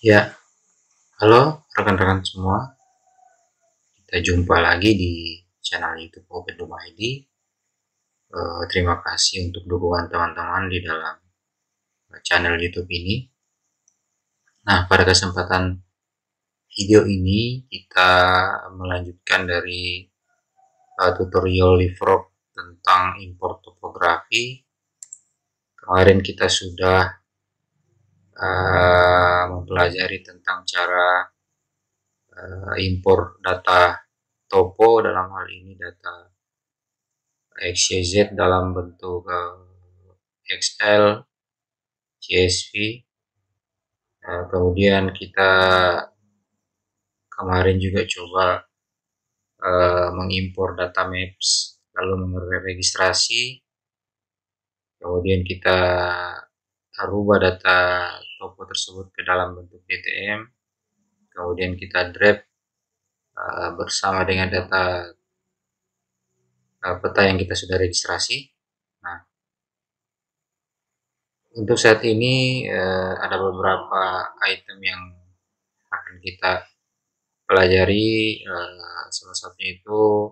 Ya, halo rekan-rekan semua. Kita jumpa lagi di channel YouTube Open Room ID. Terima kasih untuk dukungan teman-teman di dalam channel YouTube ini. Nah, pada kesempatan video ini kita melanjutkan dari tutorial LeapFrog tentang import topografi. Kemarin kita sudah mempelajari tentang cara import data topo, dalam hal ini data XYZ dalam bentuk Excel, CSV. Kemudian kita kemarin juga coba mengimpor data maps, lalu meregistrasi. Kemudian kita rubah data topo tersebut ke dalam bentuk DTM. Kemudian kita drag bersama dengan data peta yang kita sudah registrasi. Nah, untuk saat ini ada beberapa item yang akan kita pelajari. Salah satunya itu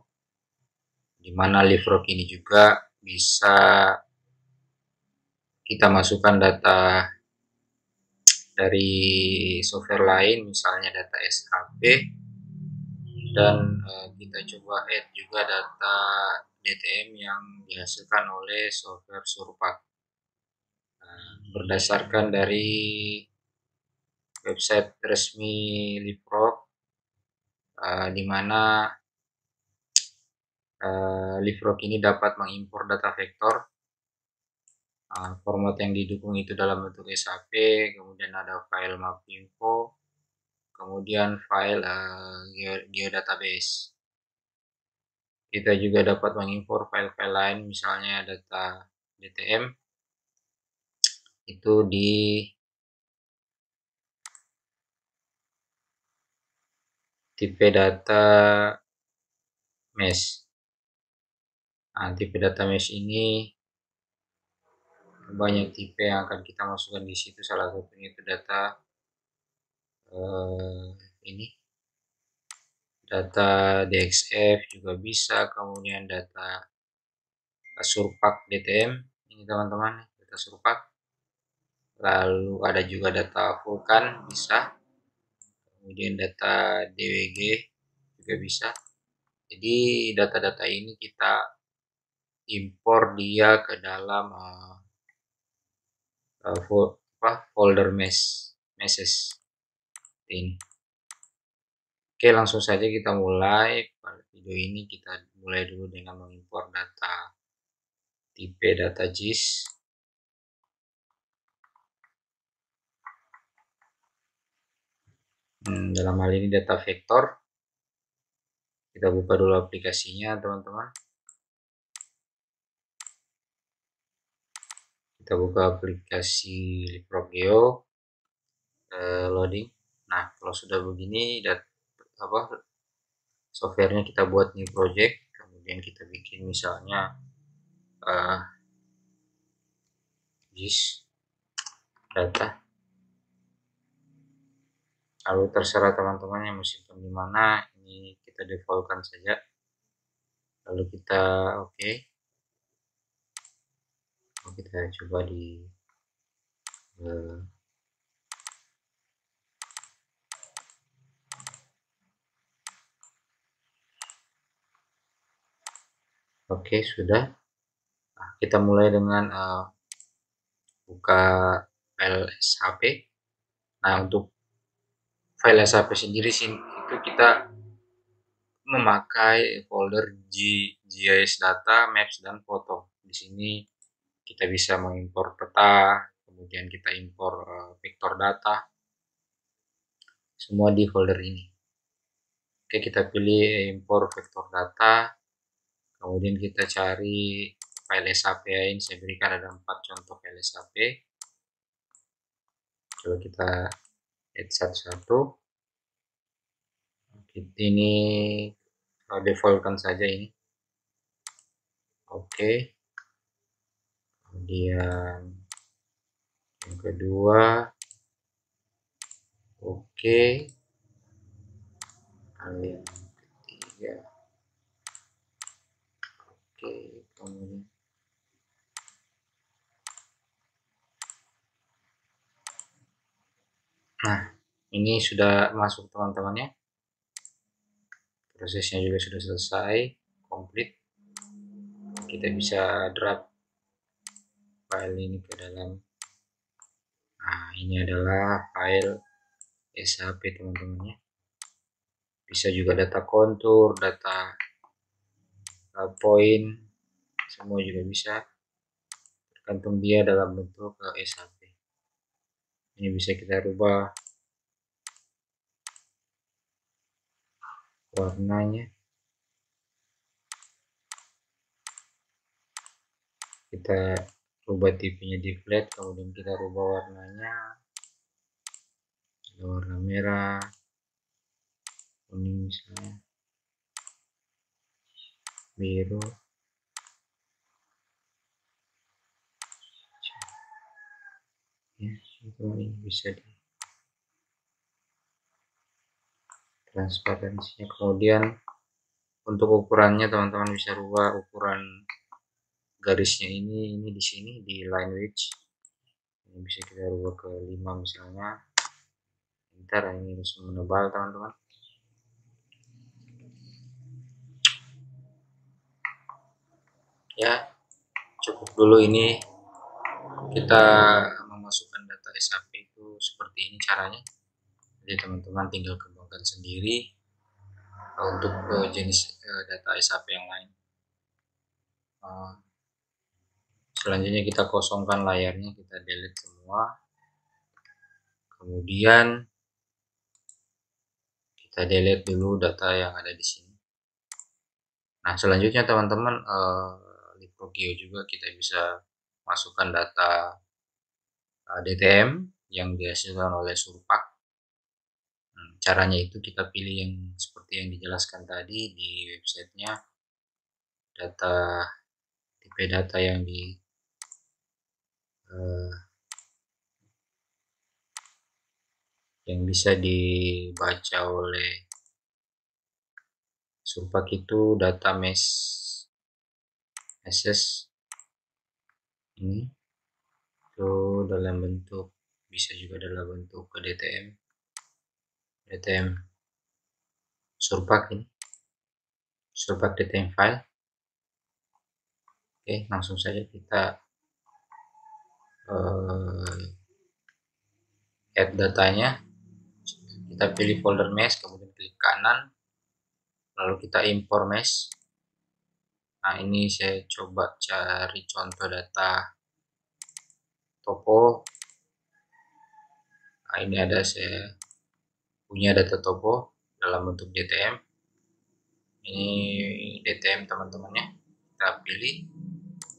di mana LeapFrog ini juga bisa kita masukkan data dari software lain, misalnya data SAP, dan kita coba add juga data DTM yang dihasilkan oleh software Surpak. Berdasarkan dari website resmi LeapFrog, di mana LeapFrog ini dapat mengimpor data vektor. Format yang didukung itu dalam bentuk SAP, kemudian ada file map info, kemudian file geodatabase. Kita juga dapat mengimpor file-file lain, misalnya data DTM itu di tipe data mesh. Nah, tipe data mesh ini banyak tipe yang akan kita masukkan di situ. Salah satunya itu data ini, data DXF juga bisa, kemudian data Surpak DTM ini teman-teman, data Surpak. Lalu ada juga data Vulkan bisa, kemudian data DWG juga bisa. Jadi data-data ini kita impor dia ke dalam folder meshes ini. Oke, langsung saja kita mulai. Pada video ini kita mulai dulu dengan mengimpor data tipe data JIS. Dalam hal ini data vektor. Kita buka dulu aplikasinya, teman-teman. Kita buka aplikasi LeapFrog Geo, loading. Nah, kalau sudah begini, softwarenya kita buat new project, kemudian kita bikin misalnya JIS data. Lalu terserah teman-teman yang mau simpan di mana, ini kita defaultkan saja. Lalu kita oke. Kita coba di oke, sudah. Nah, kita mulai dengan buka file SHP. Nah, untuk file SHP sendiri itu kita memakai folder GIS data, maps, dan foto. Di sini kita bisa mengimpor peta, kemudian kita impor vektor data, semua di folder ini. Oke, kita pilih impor vektor data, kemudian kita cari file SAP. Ini saya berikan ada 4 contoh file SAP. Coba kita add satu-satu. Ini defaultkan saja ini. Oke. Kemudian yang kedua Oke, hal yang ketiga. Oke, kemudian nah ini sudah masuk teman-teman ya, prosesnya juga sudah selesai, komplit. Kita bisa drag file ini ke dalam. Nah ini adalah file SHP teman-teman ya. Bisa juga data kontur, data point, semua juga bisa, tergantung dia dalam bentuk SHP. Ini bisa kita rubah warnanya, kita rubah tipenya di flat, kemudian kita rubah warnanya, warna merah, kuning misalnya, biru, ya itu ini bisa di transparansinya. Kemudian untuk ukurannya teman-teman bisa rubah ukuran garisnya ini di sini di line width ini bisa kita rubah ke 5 misalnya. Ntar ini harus menebal teman-teman. Ya cukup dulu, ini kita memasukkan data SAP itu seperti ini caranya. Jadi teman-teman tinggal kembangkan sendiri untuk jenis data SAP yang lain. Selanjutnya kita kosongkan layarnya, kita delete semua, kemudian kita delete dulu data yang ada di sini. Nah selanjutnya teman-teman LibreGeo juga kita bisa masukkan data DTM yang dihasilkan oleh Surpak. Caranya itu kita pilih yang seperti yang dijelaskan tadi di websitenya, data tipe data yang yang bisa dibaca oleh Surpak itu data message ini itu dalam bentuk, bisa juga dalam bentuk ke DTM Surpak, ini Surpak DTM file. Oke, langsung saja kita add datanya. Kita pilih folder mesh, kemudian klik kanan, lalu kita import mesh. Nah ini saya coba cari contoh data topo. Nah ini ada, saya punya data topo dalam bentuk DTM. Ini DTM teman-temannya, kita pilih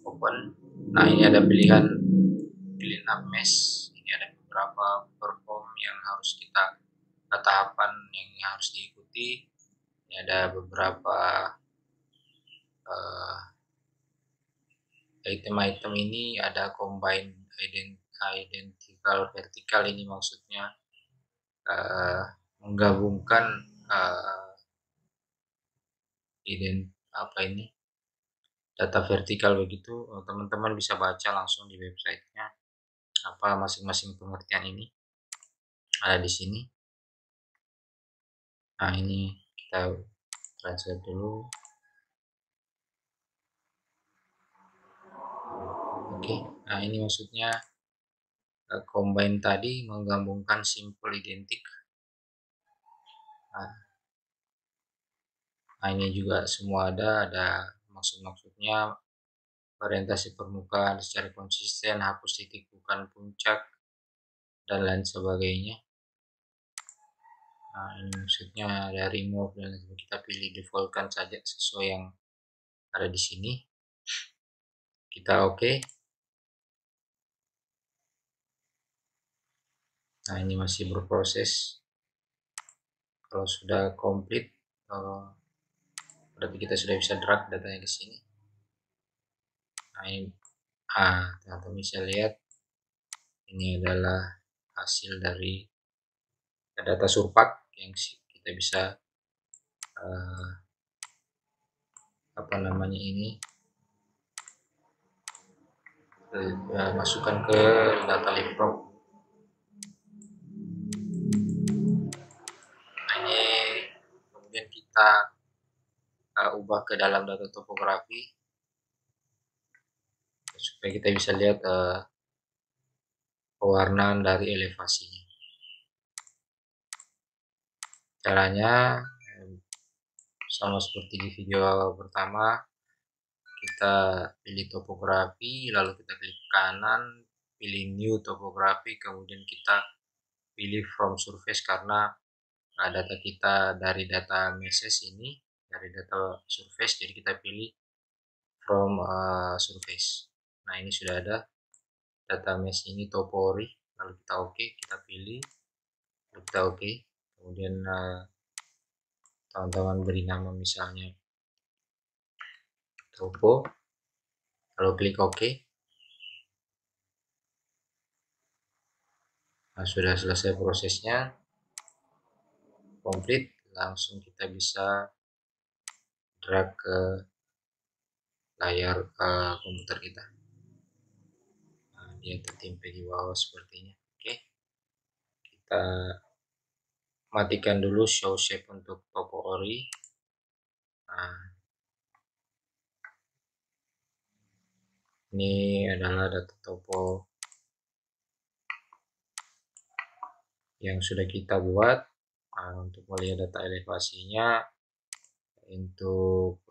open. Nah ini ada pilihan up mesh, ini ada beberapa perform yang harus kita, tahapan yang harus diikuti. Ini ada beberapa item-item, ini ada combine identical vertical, ini maksudnya menggabungkan data vertikal begitu. Teman-teman bisa baca langsung di websitenya apa masing-masing pengertian ini ada di sini. Nah ini kita translate dulu. Oke, nah ini maksudnya combine tadi menggabungkan simple identik. Nah ini juga semua ada maksudnya orientasi permukaan secara konsisten, hapus titik bukan puncak, dan lain sebagainya. Nah ini maksudnya ada remove, dan kita pilih defaultkan saja sesuai yang ada di sini. Kita oke. Nah ini masih berproses. Kalau sudah komplit berarti kita sudah bisa drag datanya ke sini. Nah ini teman-teman bisa lihat ini adalah hasil dari data surpak yang kita bisa apa namanya ini masukkan ke data leapfrog. Nah, ini kemudian kita ubah ke dalam data topografi supaya kita bisa lihat pewarnaan dari elevasinya. Caranya sama seperti di video pertama, kita pilih topografi, lalu kita klik kanan, pilih new topografi, kemudian kita pilih from surface karena data kita dari data meshes ini, dari data surface, jadi kita pilih from surface. Nah, ini sudah ada data mesh ini topori, lalu kita oke, kita pilih, lalu kita oke, kemudian teman-teman beri nama misalnya topo, lalu klik oke. Nah, sudah selesai prosesnya, komplit, langsung kita bisa drag ke layar komputer kita. Nah, dia tertimpa di bawah sepertinya. Oke, kita matikan dulu show shape untuk topo ori. Nah, ini adalah data topo yang sudah kita buat. Nah, untuk melihat data elevasinya, untuk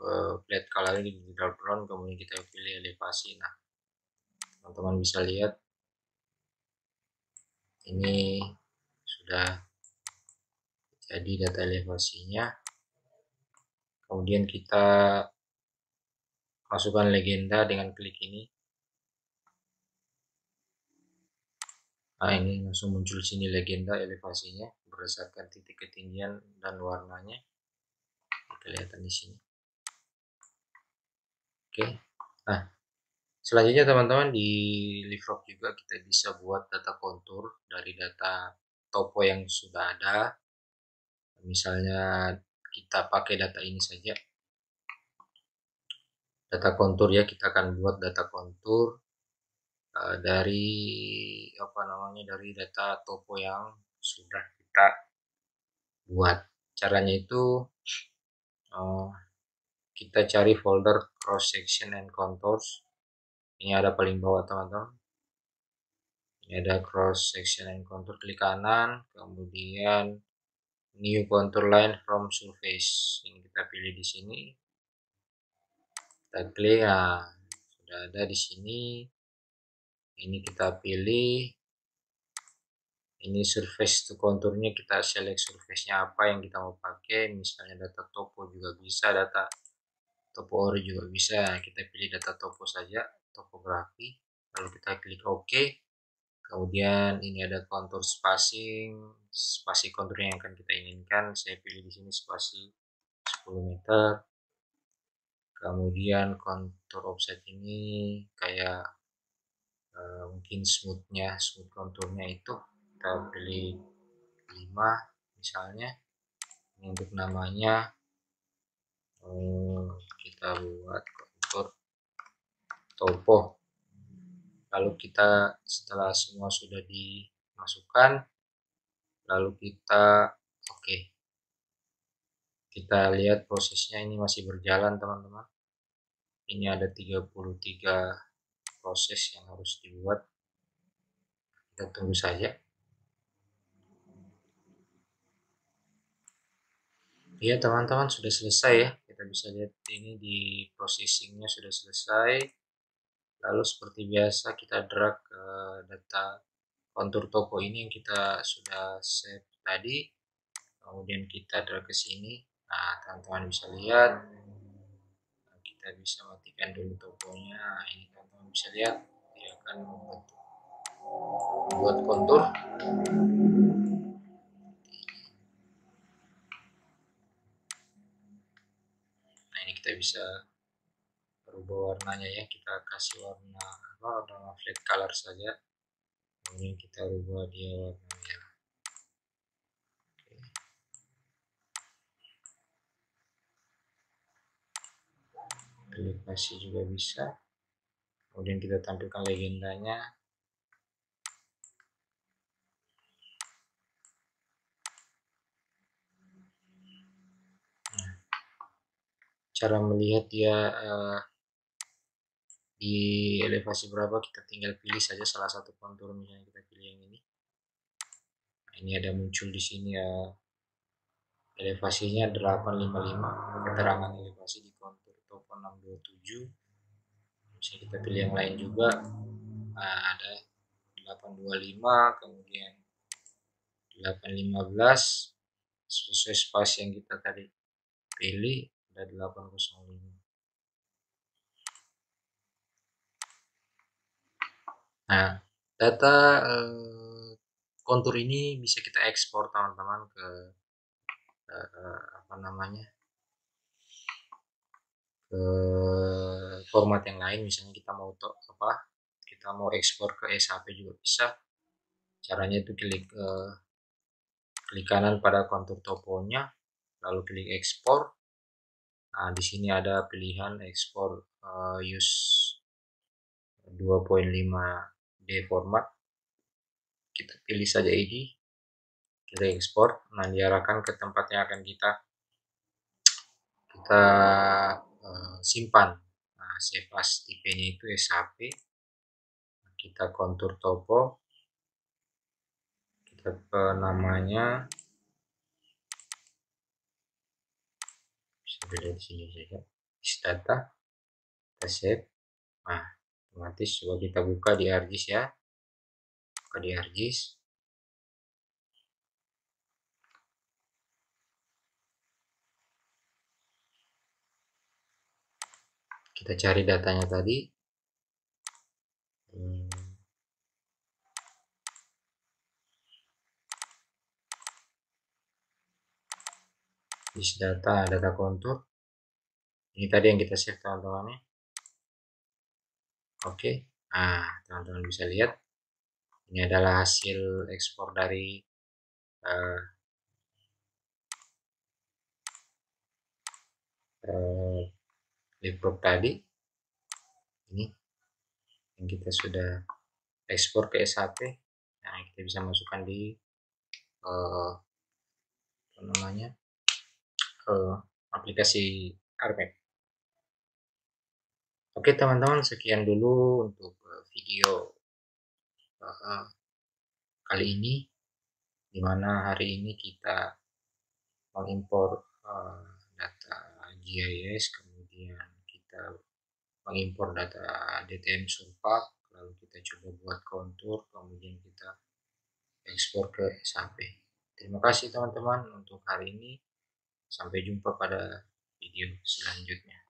flat color di background, kemudian kita pilih elevasi. Nah, teman-teman bisa lihat ini sudah jadi data elevasinya. Kemudian kita masukkan legenda dengan klik ini. Nah, ini langsung muncul sini legenda elevasinya berdasarkan titik ketinggian dan warnanya. Kelihatan di sini. Oke. Nah, selanjutnya teman-teman di leapfrog juga kita bisa buat data kontur dari data topo yang sudah ada. Misalnya kita pakai data ini saja. Data kontur ya, kita akan buat data kontur dari apa namanya, dari data topo yang sudah kita buat. Caranya itu kita cari folder cross section and contours. Ini ada paling bawah teman-teman. Ini ada cross section and contour, klik kanan, kemudian new contour line from surface. Ini kita pilih di sini. Kita klik, nah sudah ada di sini. Ini kita pilih. Ini surface to contournya, kita select surface-nya apa yang kita mau pakai. Misalnya data topo juga bisa, data topo ori juga bisa. Kita pilih data topo saja, topografi. Lalu kita klik OK. Kemudian ini ada kontur spacing, spasi kontur yang akan kita inginkan. Saya pilih di sini spasi 10 meter. Kemudian kontur offset ini kayak mungkin smooth konturnya itu kita pilih 5 misalnya. Ini untuk namanya kita buat kontur topo. Lalu kita setelah semua sudah dimasukkan, lalu kita oke. Kita lihat prosesnya ini masih berjalan teman-teman. Ini ada 33 proses yang harus dibuat. Kita tunggu saja. Ya teman-teman, sudah selesai ya. Kita bisa lihat ini di processingnya sudah selesai. Lalu seperti biasa kita drag ke data kontur topo ini yang kita sudah save tadi. Kemudian kita drag ke sini. Nah, teman-teman bisa lihat. Kita bisa matikan dulu toponya. Nah, ini teman-teman bisa lihat dia akan membuat kontur. Nah, ini kita bisa berubah warnanya ya, kita kasih warna flat color saja, kemudian kita ubah dia warna merah. elevasi juga bisa. Kemudian kita tampilkan legendanya. Nah, cara melihat dia di elevasi berapa, kita tinggal pilih saja salah satu kontur, misalnya kita pilih yang ini. Nah, ini ada muncul di sini ya, elevasinya 855, keterangan elevasi di kontur topo 627. Bisa kita pilih yang lain juga. Nah, ada 825, kemudian 815, sesuai spasi yang kita tadi pilih ada 805. Nah, data kontur ini bisa kita ekspor teman-teman ke apa namanya, ke format yang lain. Misalnya kita mau kita mau ekspor ke SHP juga bisa. Caranya itu klik kanan pada kontur toponya, lalu klik ekspor. Nah, di sini ada pilihan ekspor use 2.5D format. Kita pilih saja ini, kita ekspor. Nah, diarahkan ke tempat yang akan kita simpan. Nah, save as tipenya itu SHP. Kita kontur topo, kita namanya bisa dilihat di sini saja, is data, kita save. Nah, otomatis coba kita buka di ArcGIS ya, buka di ArcGIS. Kita cari datanya tadi. Is data, data kontur. Ini tadi yang kita save teman-teman ya. Oke. Nah, teman-teman bisa lihat ini adalah hasil ekspor dari LiveProp tadi. Ini yang kita sudah ekspor ke SHP. Nah, kita bisa masukkan di apa namanya, aplikasi ArcMap. Oke teman-teman, sekian dulu untuk video kali ini, dimana hari ini kita mengimpor data GIS, kemudian kita mengimpor data DTM Surpak, lalu kita coba buat kontur, kemudian kita ekspor ke SHP. Terima kasih teman-teman untuk hari ini. Sampai jumpa pada video selanjutnya.